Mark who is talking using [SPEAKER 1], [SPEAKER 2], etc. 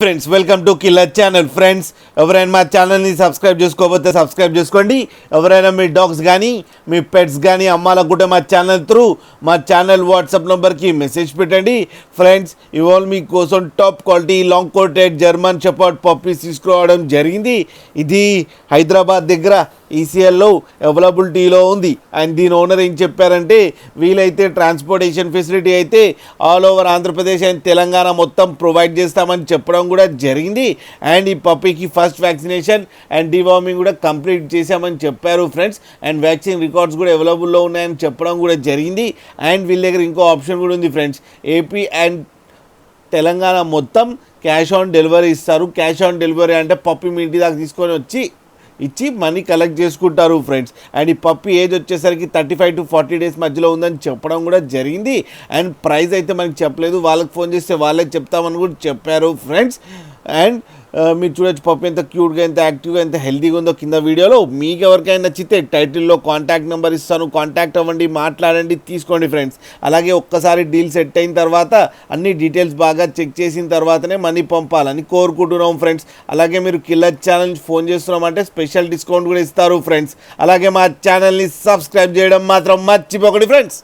[SPEAKER 1] Friends welcome to killer channel. Friends ఎవరైనా మా ఛానల్ని సబ్స్క్రైబ్ చేసుకోకపోతే సబ్స్క్రైబ్ చేసుకోండి. ఎవరైనా మీ డాగ్స్ కానీ మీ పెట్స్ కానీ అమ్మాలనుకుంటే మా ఛానల్ త్రూ మా ఛానల్ వాట్సాప్ నెంబర్కి మెసేజ్ పెట్టండి. ఫ్రెండ్స్ ఇవాళ మీకోసం top quality long coated German shepherd puppies తీసుకురావడం జరిగింది. ఇది హైదరాబాద్ దగ్గర ఈసీఎల్లో అవైలబిలిటీలో ఉంది. అండ్ దీని ఓనర్ ఏం చెప్పారంటే వీలైతే ట్రాన్స్పోర్టేషన్ ఫెసిలిటీ అయితే all over Andhra Pradesh and Telangana మొత్తం ప్రొవైడ్ చేస్తామని చెప్పడం కూడా జరిగింది. అండ్ ఈ పప్పీకి ఫస్ట్ వ్యాక్సినేషన్ అండ్ డివార్మింగ్ కూడా కంప్లీట్ చేశామని చెప్పారు ఫ్రెండ్స్. అండ్ వ్యాక్సిన్ రికార్డ్స్ కూడా అవైలబుల్లో ఉన్నాయని చెప్పడం కూడా జరిగింది. అండ్ వీళ్ళ దగ్గర ఇంకో ఆప్షన్ కూడా ఉంది ఫ్రెండ్స్. ఏపీ అండ్ తెలంగాణ మొత్తం క్యాష్ ఆన్ డెలివరీ ఇస్తారు. క్యాష్ ఆన్ డెలివరీ అంటే పప్పీ మీ ఇంటి దాకా తీసుకొని వచ్చి ఇచ్చి మనీ కలెక్ట్ చేసుకుంటారు ఫ్రెండ్స్. అండ్ ఈ పప్పి ఏజ్ వచ్చేసరికి 35 to 40 days మధ్యలో ఉందని చెప్పడం కూడా జరిగింది. అండ్ ప్రైస్ అయితే మనకి చెప్పలేదు, వాళ్ళకి ఫోన్ చేస్తే వాళ్ళే చెప్తామని కూడా చెప్పారు ఫ్రెండ్స్. అండ్ మీరు చూడొచ్చు పప్పి ఎంత క్యూట్గా, ఎంత యాక్టివ్గా, ఎంత హెల్తీగా ఉందో కింద వీడియోలో. మీకు ఎవరికైనా నచ్చితే టైటిల్లో కాంటాక్ట్ నెంబర్ ఇస్తాను, కాంటాక్ట్ అవ్వండి, మాట్లాడండి, తీసుకోండి ఫ్రెండ్స్. అలాగే ఒక్కసారి డీల్ సెట్ అయిన తర్వాత అన్ని డీటెయిల్స్ బాగా చెక్ చేసిన తర్వాతనే మనీ పంపాలని కోరుకుంటున్నాం ఫ్రెండ్స్. అలాగే మీరు కిల్లర్ ఛానల్ ఫోన్ చేస్తున్నామంటే స్పెషల్ డిస్కౌంట్ కూడా ఇస్తారు ఫ్రెండ్స్. అలాగే మా ఛానల్ని సబ్స్క్రైబ్ చేయడం మాత్రం మర్చిపోకండి ఫ్రెండ్స్.